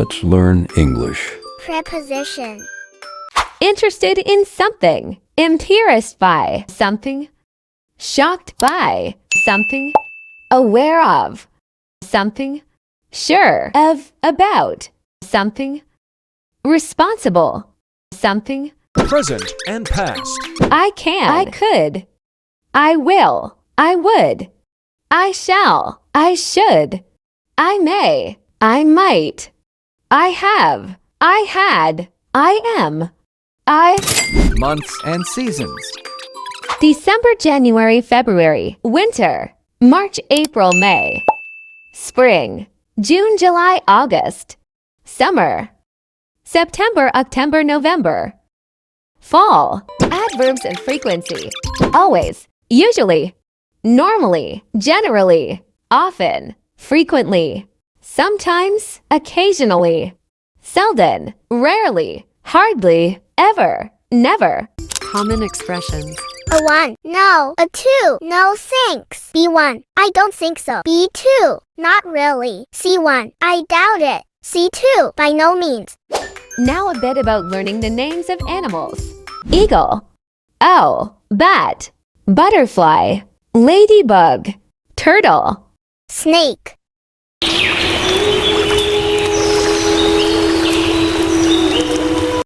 Let's learn English. Preposition. Interested in something. Embarrassed by something. Shocked by something. Aware of something. Sure of about something. Responsible something. Present and past. I can. I could. I will. I would. I shall. I should. I may. I might. I have. I had. I am. I. Months and seasons. December, January, February. Winter. March, April, May. Spring. June, July, August. Summer. September, October, November. Fall. Adverbs and frequency. Always. Usually. Normally. Generally. Often. Frequently. Sometimes. Occasionally. Seldom. Rarely. Hardly. Ever. Never. Common expressions. A 1. No. A 2. No thanks. B1. I don't think so. B2. Not really. C1. I doubt it. C2. By no means. Now a bit about learning the names of animals. Eagle. Owl. Bat. Butterfly. Ladybug. Turtle. Snake.